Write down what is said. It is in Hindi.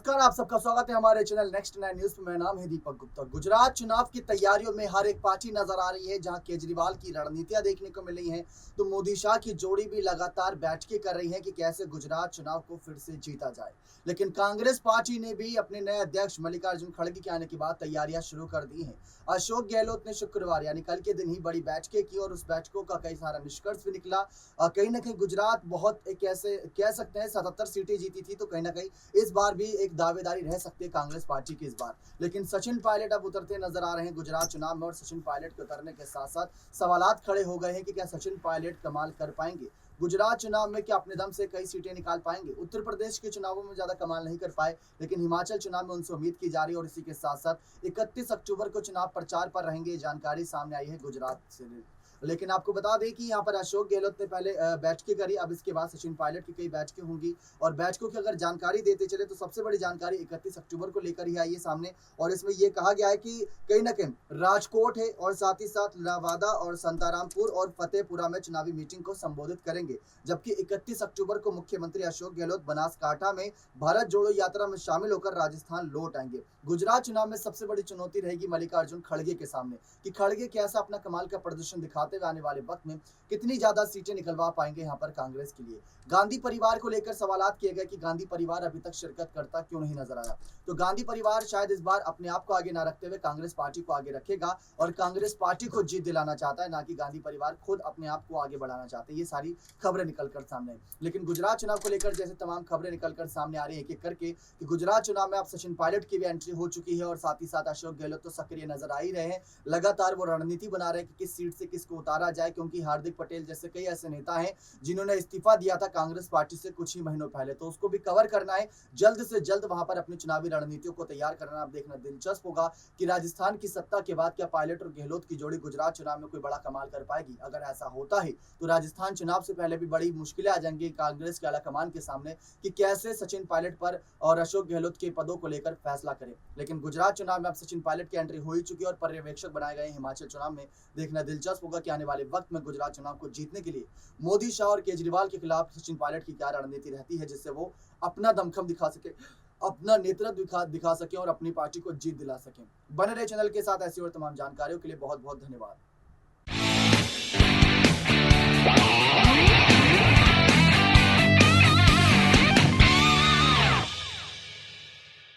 नमस्कार, आप सबका स्वागत है हमारे चैनल नेक्स्ट 9 न्यूज में। मेरा नाम है दीपक गुप्ता। गुजरात चुनाव की तैयारियों में हर एक पार्टी नजर आ रही है। जहां केजरीवाल की रणनीतियां देखने को मिल रही हैं, तो मोदी शाह की जोड़ी भी लगातार बैठकें कर रही है कि कैसे गुजरात चुनाव को फिर से जीता जाए। लेकिन कांग्रेस पार्टी ने भी अपने नए अध्यक्ष मल्लिकार्जुन खड़गे के आने के बाद तैयारियां शुरू कर दी हैं। अशोक गहलोत ने शुक्रवार यानी कल के दिन ही बड़ी बैठकें की और उस बैठकों का कई सारा निष्कर्ष भी निकला। कहीं ना कहीं गुजरात बहुत एक ऐसे कह सकते हैं 77 सीटें जीती थी, तो कहीं ना कहीं इस बार भी एक दावेदारी रह सकती है कांग्रेस पार्टी की इस बार। लेकिन सचिन पायलट अब उतरते नजर आ रहे हैं गुजरात चुनाव में, और सचिन पायलट के उतरने के साथ साथ सवालात खड़े हो गए हैं कि क्या सचिन पायलट कमाल कर पाएंगे गुजरात चुनाव में, क्या अपने दम से कई सीटें निकाल पाएंगे। उत्तर प्रदेश के चुनावों में ज्यादा कमाल नहीं कर पाए, लेकिन हिमाचल चुनाव में उनसे उम्मीद की जा रही है। और इसी के साथ साथ 31 अक्टूबर को चुनाव प्रचार पर रहेंगे, जानकारी सामने आई है गुजरात से। लेकिन आपको बता दें कि यहाँ पर अशोक गहलोत ने पहले बैठकें करी, अब इसके बाद सचिन पायलट की कई बैठकें होंगी। और बैठकों की अगर जानकारी देते चले तो सबसे बड़ी जानकारी 31 अक्टूबर को लेकर ही आई है सामने, और इसमें यह कहा गया है कि कहीं ना कहीं राजकोट है और साथ ही साथ नवादा और संतारामपुर और फतेहपुरा में चुनावी मीटिंग को संबोधित करेंगे। जबकि 31 अक्टूबर को मुख्यमंत्री अशोक गहलोत बनासकांठा में भारत जोड़ो यात्रा में शामिल होकर राजस्थान लौट आएंगे। गुजरात चुनाव में सबसे बड़ी चुनौती रहेगी मल्लिकार्जुन खड़गे के सामने कि खड़गे कैसा अपना कमाल का प्रदर्शन दिखाते आने वाले वक्त में कितनी ज्यादा सीटें निकलवा पाएंगे यहाँ पर कांग्रेस के लिए। गांधी परिवार को लेकर सवालात किए गए कि गांधी परिवार अभी तक शिरकत करता क्यों नहीं नजर आया। तो गांधी परिवार शायद इस बार अपने आप को आगे ना रखते हुए कांग्रेस पार्टी को आगे रखेगा और कांग्रेस पार्टी को जीत दिलाना चाहता है, ना कि गांधी परिवार खुद अपने आप को आगे बढ़ाना चाहते हैं। ये सारी खबरें निकलकर सामने आई। लेकिन गुजरात चुनाव को लेकर जैसे तमाम खबरें निकलकर सामने आ रही है एक एक करके कि गुजरात चुनाव में अब सचिन पायलट की भी एंट्री हो चुकी है, और साथ ही साथ अशोक गहलोत तो सक्रिय नजर आ ही रहे हैं। लगातार वो रणनीति बना रहे हैं कि किस सीट से किसको उतारा जाए, क्योंकि हार्दिक पटेल जैसे कई ऐसे नेता हैं जिन्होंने इस्तीफा दिया था कांग्रेस पार्टी से कुछ ही महीनों पहले, तो उसको भी कवर करना है। जल्द से जल्द वहां पर अपनी चुनावी रणनीतियों को तैयार करना। अब देखना दिलचस्प होगा कि राजस्थान की सत्ता के बाद क्या पायलट और गहलोत की जोड़ी गुजरात चुनाव में कोई बड़ा कमाल कर पाएगी। अगर ऐसा होता है तो राजस्थान चुनाव से पहले भी बड़ी मुश्किलें आ जाएंगी कांग्रेस के आलाकमान के सामने कि कैसे सचिन पायलट पर और अशोक गहलोत के पदों को लेकर फैसला करें। लेकिन गुजरात चुनाव में अब सचिन पायलट की एंट्री हो ही चुकी है और पर्यवेक्षक बनाए गए हिमाचल चुनाव में। देखना दिलचस्प होगा कि आने वाले वक्त में गुजरात चुनाव को जीतने के लिए मोदी शाह और केजरीवाल के खिलाफ सचिन पायलट की क्या रणनीति रहती है, जिससे वो अपना दमखम दिखा सके, अपना नेतृत्व दिखा सके और अपनी पार्टी को जीत दिला सके। बने रहे चैनल के साथ ऐसी और तमाम जानकारियों के लिए बहुत बहुत धन्यवाद।